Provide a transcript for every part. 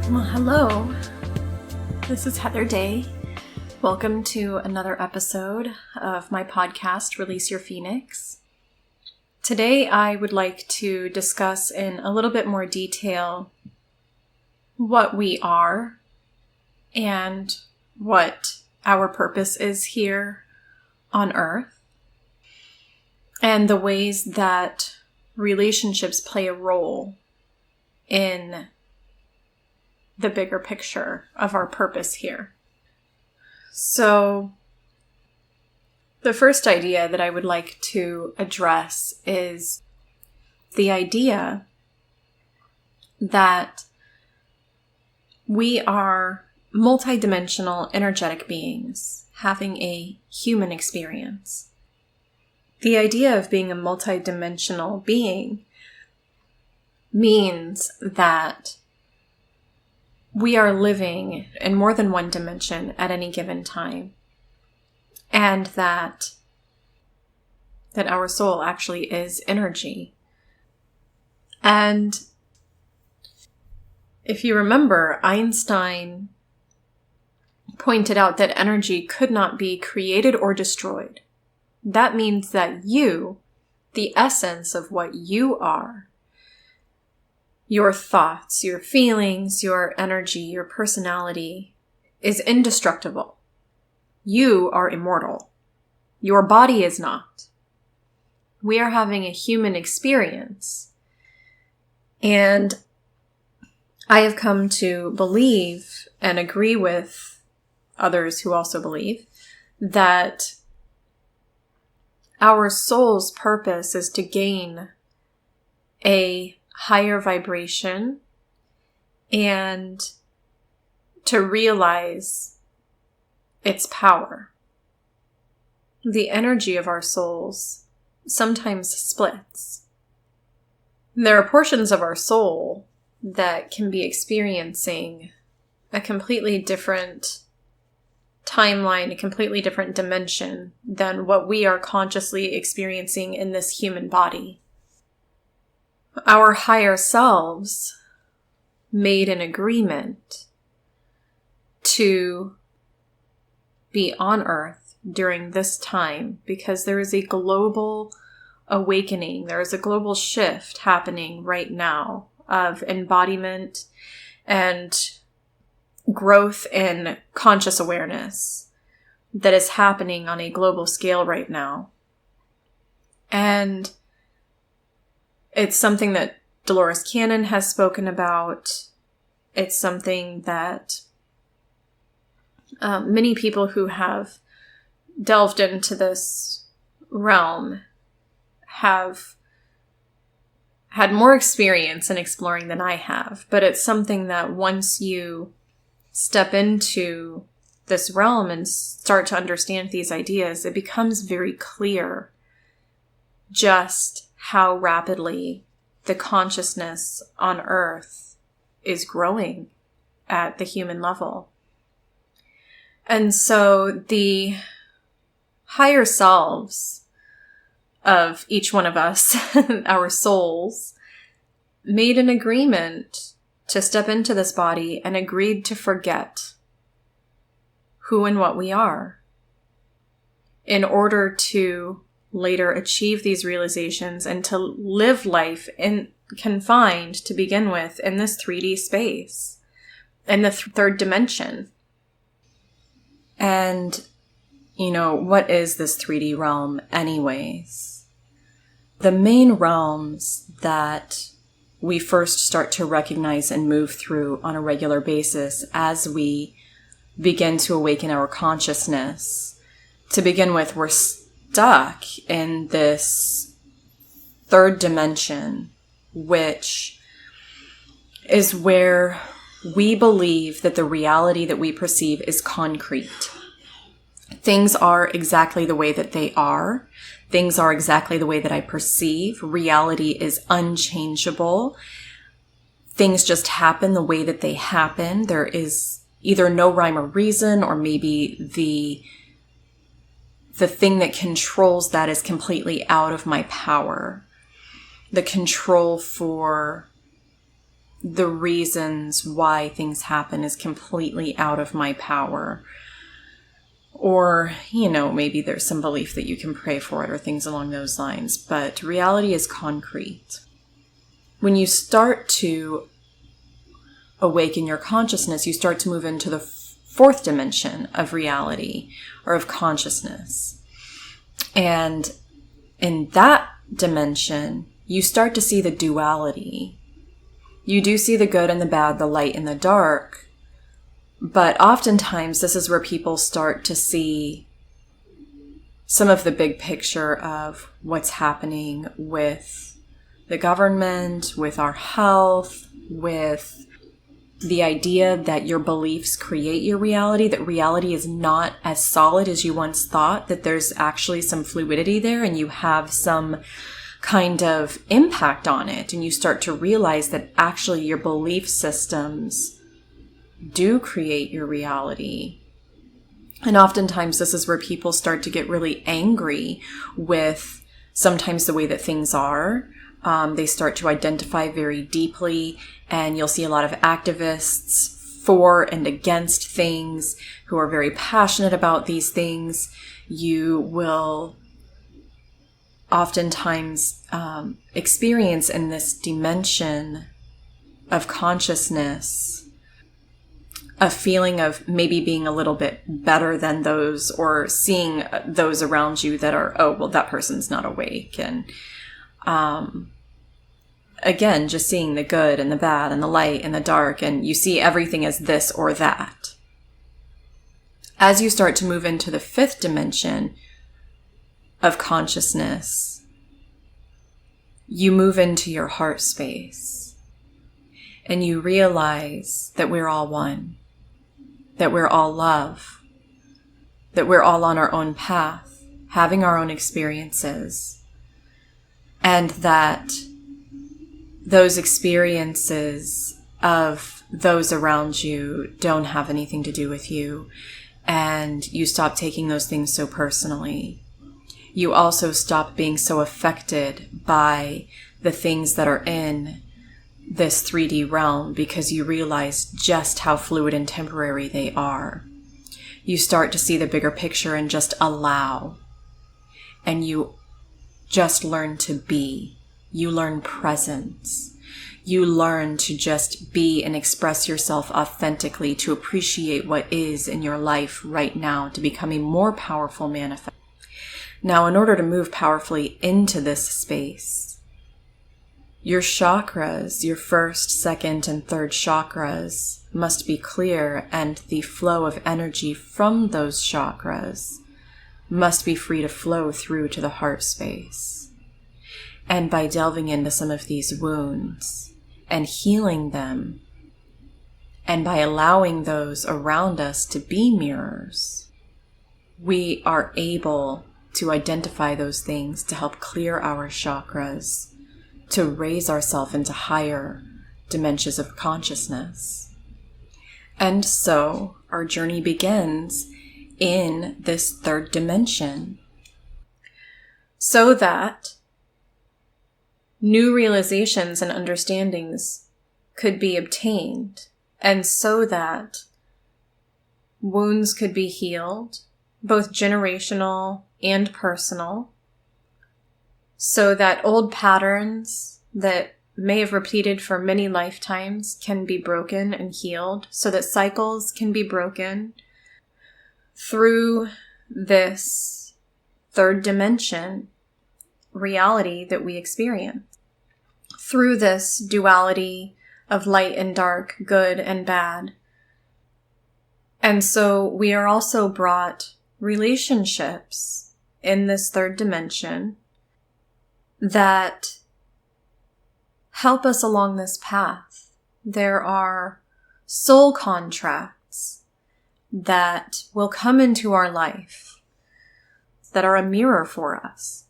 Well, hello. This is Heather Day. Welcome to another episode of my podcast, Release Your Phoenix. Today, I would like to discuss in a little bit more detail what we are and what our purpose is here on Earth, and the ways that relationships play a role in the bigger picture of our purpose here. So, the first idea that I would like to address is the idea that we are multidimensional energetic beings having a human experience. The idea of being a multidimensional being means that we are living in more than one dimension at any given time, and that our soul actually is energy. And if you remember, Einstein pointed out that energy could not be created or destroyed. That means that you, the essence of what you are, your thoughts, your feelings, your energy, your personality is indestructible. You are immortal. Your body is not. We are having a human experience. And I have come to believe and agree with others who also believe that our soul's purpose is to gain a higher vibration and to realize its power. The energy of our souls sometimes splits. There are portions of our soul that can be experiencing a completely different timeline, a completely different dimension than what we are consciously experiencing in this human body. Our higher selves made an agreement to be on Earth during this time because there is a global awakening. There is a global shift happening right now of embodiment and growth in conscious awareness that is happening on a global scale right now. And it's something that Dolores Cannon has spoken about. It's something that many people who have delved into this realm have had more experience in exploring than I have. But it's something that once you step into this realm and start to understand these ideas, it becomes very clear just how rapidly the consciousness on Earth is growing at the human level. And so the higher selves of each one of us, our souls, made an agreement to step into this body and agreed to forget who and what we are in order to later achieve these realizations and to live life confined to begin with in this 3D space, in the third dimension. And, what is this 3D realm anyways? The main realms that we first start to recognize and move through on a regular basis as we begin to awaken our consciousness. To begin with, we're stuck in this third dimension, which is where we believe that the reality that we perceive is concrete. Things are exactly the way that they are. Things are exactly the way that I perceive. Reality is unchangeable. Things just happen the way that they happen. There is either no rhyme or reason, or maybe the thing that controls that is completely out of my power. The control for the reasons why things happen is completely out of my power. Or, maybe there's some belief that you can pray for it or things along those lines. But reality is concrete. When you start to awaken your consciousness, you start to move into the fourth dimension of reality or of consciousness. And in that dimension, you start to see the duality. You do see the good and the bad, the light and the dark. But oftentimes, this is where people start to see some of the big picture of what's happening with the government, with our health, with the idea that your beliefs create your reality, that reality is not as solid as you once thought, that there's actually some fluidity there and you have some kind of impact on it. And you start to realize that actually your belief systems do create your reality. And oftentimes this is where people start to get really angry with sometimes the way that things are. They start to identify very deeply, and you'll see a lot of activists for and against things who are very passionate about these things. You will oftentimes experience in this dimension of consciousness a feeling of maybe being a little bit better than those, or seeing those around you that are, oh, well, that person's not awake. And again, just seeing the good and the bad and the light and the dark, and you see everything as this or that. As you start to move into the fifth dimension of consciousness, you move into your heart space and you realize that we're all one, that we're all love, that we're all on our own path, having our own experiences, and that those experiences of those around you don't have anything to do with you, and you stop taking those things so personally. You also stop being so affected by the things that are in this 3D realm, because you realize just how fluid and temporary they are. You start to see the bigger picture and just allow. And you just learn to be. You learn presence. You learn to just be and express yourself authentically, to appreciate what is in your life right now, to become a more powerful manifestation. Now, in order to move powerfully into this space, your chakras, your first, second, and third chakras must be clear, and the flow of energy from those chakras must be free to flow through to the heart space. And by delving into some of these wounds and healing them, and by allowing those around us to be mirrors, we are able to identify those things to help clear our chakras, to raise ourselves into higher dimensions of consciousness. And so our journey begins in this third dimension, so that new realizations and understandings could be obtained, and so that wounds could be healed, both generational and personal, so that old patterns that may have repeated for many lifetimes can be broken and healed, so that cycles can be broken through this third dimension reality that we experience, through this duality of light and dark, good and bad. And so we are also brought relationships in this third dimension that help us along this path. There are soul contracts that will come into our life that are a mirror for us,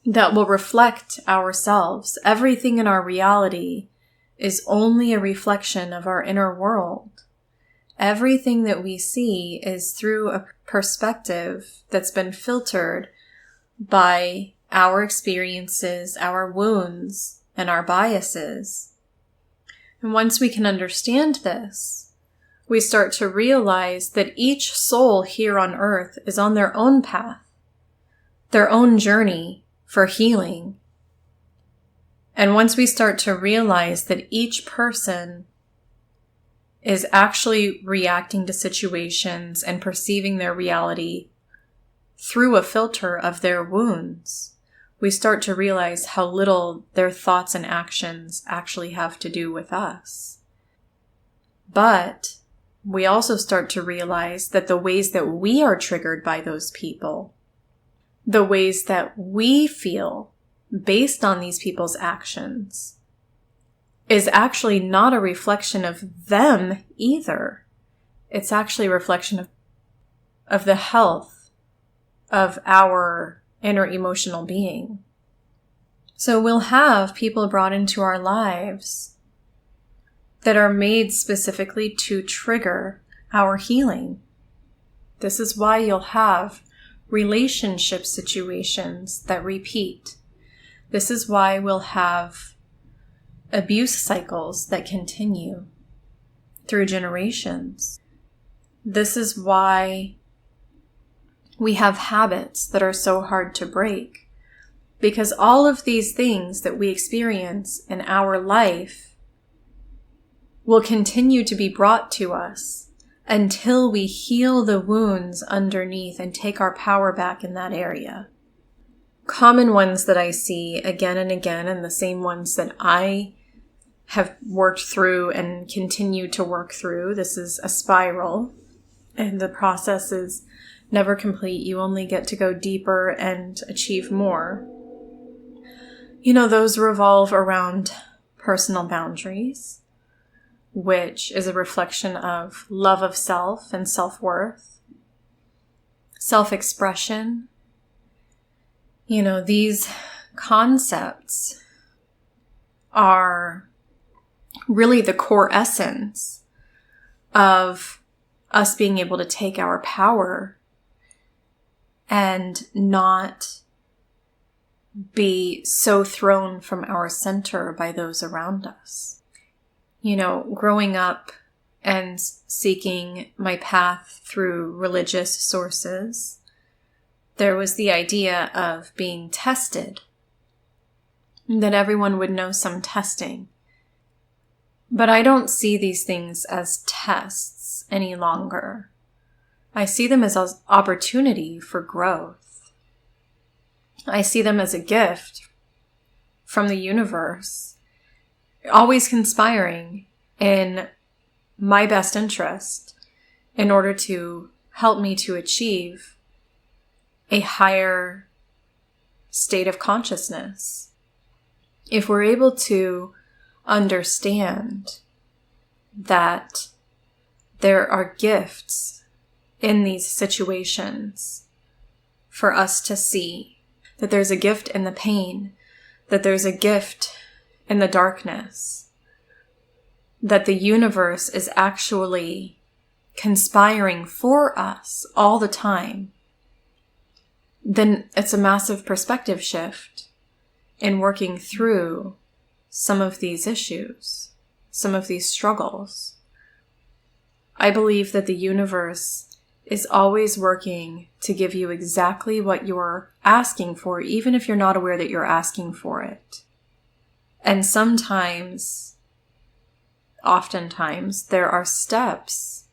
that will reflect ourselves. Everything in our reality is only a reflection of our inner world. Everything that we see is through a perspective that's been filtered by our experiences, our wounds, and our biases. And once we can understand this, we start to realize that each soul here on earth is on their own path, their own journey for healing. And once we start to realize that each person is actually reacting to situations and perceiving their reality through a filter of their wounds, we start to realize how little their thoughts and actions actually have to do with us. But we also start to realize that the ways that we are triggered by those people, the ways that we feel based on these people's actions, is actually not a reflection of them either. It's actually a reflection of the health of our inner emotional being. So we'll have people brought into our lives that are made specifically to trigger our healing. This is why you'll have relationship situations that repeat. This is why we'll have abuse cycles that continue through generations. This is why we have habits that are so hard to break, because all of these things that we experience in our life will continue to be brought to us until we heal the wounds underneath and take our power back in that area. Common ones that I see again and again, and the same ones that I have worked through and continue to work through. This is a spiral, and the process is never complete. You only get to go deeper and achieve more. Those revolve around personal boundaries, which is a reflection of love of self and self-worth, self-expression. These concepts are really the core essence of us being able to take our power and not be so thrown from our center by those around us. Growing up and seeking my path through religious sources, there was the idea of being tested, that everyone would know some testing. But I don't see these things as tests any longer. I see them as an opportunity for growth. I see them as a gift from the universe, always conspiring in my best interest in order to help me to achieve a higher state of consciousness. If we're able to understand that there are gifts in these situations for us to see, that there's a gift in the pain, that there's a gift in the darkness, that the universe is actually conspiring for us all the time, then it's a massive perspective shift in working through some of these issues, some of these struggles. I believe that the universe is always working to give you exactly what you're asking for, even if you're not aware that you're asking for it. And oftentimes, there are steps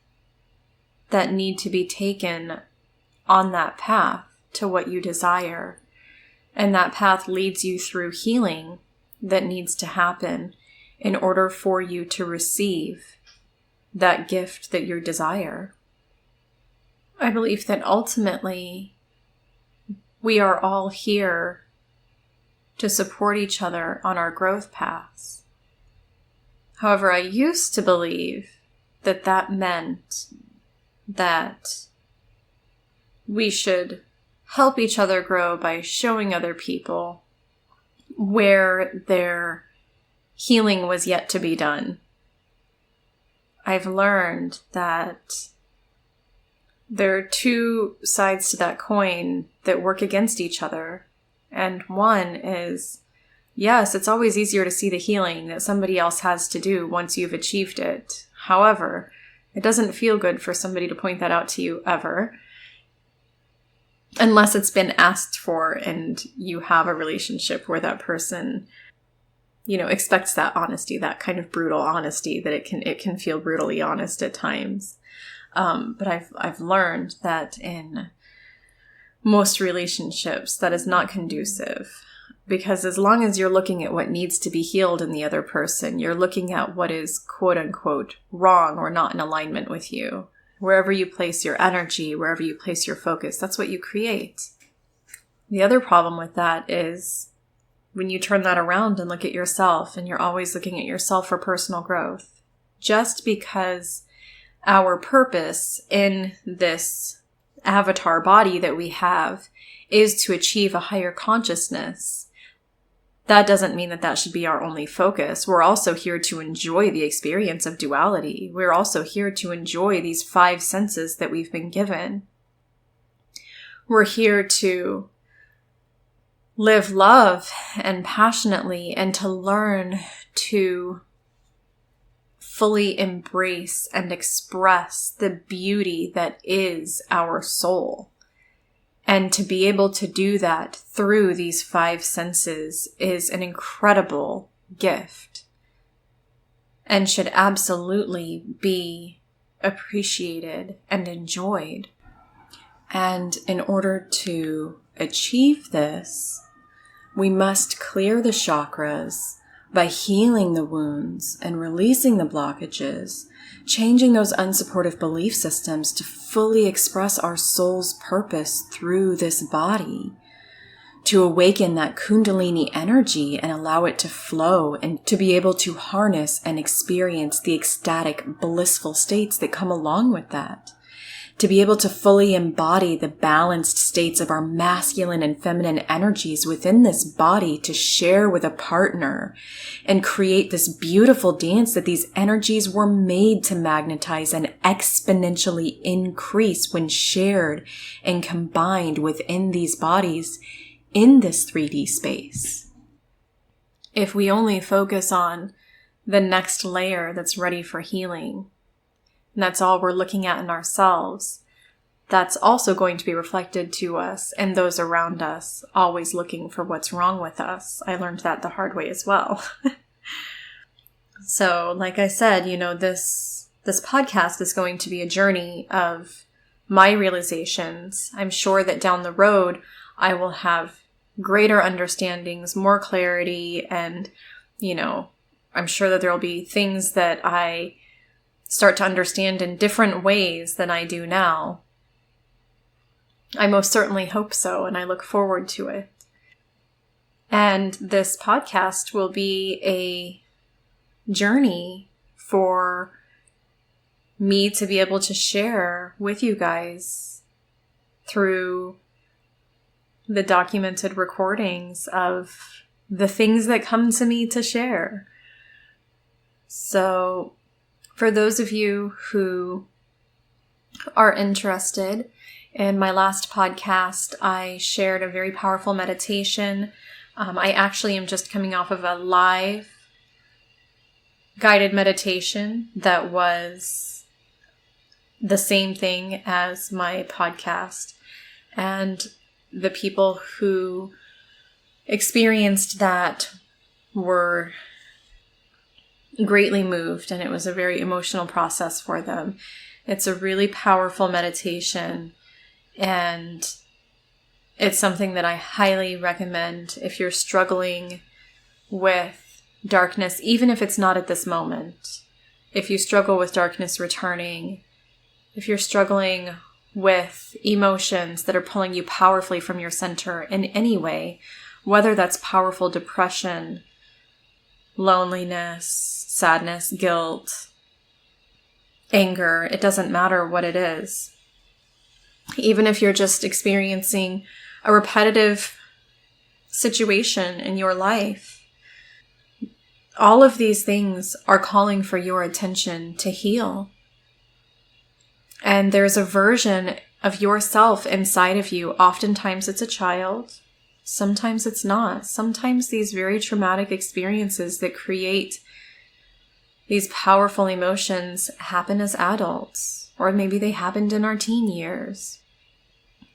that need to be taken on that path to what you desire. And that path leads you through healing that needs to happen in order for you to receive that gift that you desire. I believe that ultimately we are all here to support each other on our growth paths. However, I used to believe that that meant that we should help each other grow by showing other people where their healing was yet to be done. I've learned that there are two sides to that coin that work against each other. And one is Yes, it's always easier to see the healing that somebody else has to do once you've achieved it. However, it doesn't feel good for somebody to point that out to you ever, unless it's been asked for and you have a relationship where that person, expects that honesty, that kind of brutal honesty, that it can feel brutally honest at times. But I've learned that in most relationships, that is not conducive. Because as long as you're looking at what needs to be healed in the other person, you're looking at what is quote unquote wrong or not in alignment with you. Wherever you place your energy, wherever you place your focus, that's what you create. The other problem with that is when you turn that around and look at yourself, and you're always looking at yourself for personal growth. Just because our purpose in this avatar body that we have is to achieve a higher consciousness, that doesn't mean that should be our only focus. We're also here to enjoy the experience of duality. We're also here to enjoy these 5 senses that we've been given. We're here to live love and passionately, and to learn to fully embrace and express the beauty that is our soul. And to be able to do that through these 5 senses is an incredible gift and should absolutely be appreciated and enjoyed. And in order to achieve this, we must clear the chakras by healing the wounds and releasing the blockages, changing those unsupportive belief systems to fully express our soul's purpose through this body, to awaken that Kundalini energy and allow it to flow, and to be able to harness and experience the ecstatic, blissful states that come along with that. To be able to fully embody the balanced states of our masculine and feminine energies within this body, to share with a partner and create this beautiful dance that these energies were made to magnetize and exponentially increase when shared and combined within these bodies in this 3D space. If we only focus on the next layer that's ready for healing, and that's all we're looking at in ourselves, that's also going to be reflected to us and those around us, always looking for what's wrong with us. I learned that the hard way as well. So, like I said, this podcast is going to be a journey of my realizations. I'm sure that down the road, I will have greater understandings, more clarity, and, I'm sure that there will be things that I start to understand in different ways than I do now. I most certainly hope so, and I look forward to it. And this podcast will be a journey for me to be able to share with you guys through the documented recordings of the things that come to me to share. So, for those of you who are interested, in my last podcast, I shared a very powerful meditation. I actually am just coming off of a live guided meditation that was the same thing as my podcast. And the people who experienced that were greatly moved, and it was a very emotional process for them. It's a really powerful meditation, and it's something that I highly recommend if you're struggling with darkness, even if it's not at this moment. If you struggle with darkness returning, if you're struggling with emotions that are pulling you powerfully from your center in any way, whether that's powerful depression, loneliness, sadness, guilt, anger, it doesn't matter what it is. Even if you're just experiencing a repetitive situation in your life, all of these things are calling for your attention to heal. And there's a version of yourself inside of you. Oftentimes it's a child. Sometimes it's not. Sometimes these very traumatic experiences that create these powerful emotions happen as adults, or maybe they happened in our teen years.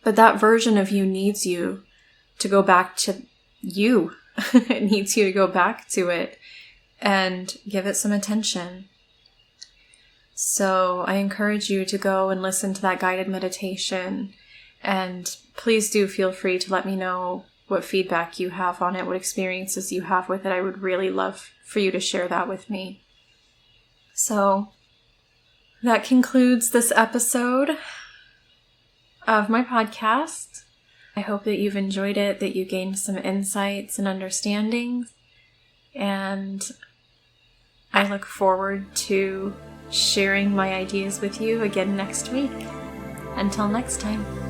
But that version of you needs you to go back to you. It needs you to go back to it and give it some attention. So I encourage you to go and listen to that guided meditation. And please do feel free to let me know what feedback you have on it, what experiences you have with it. I would really love for you to share that with me. So that concludes this episode of my podcast. I hope that you've enjoyed it, that you gained some insights and understandings, and I look forward to sharing my ideas with you again next week. Until next time.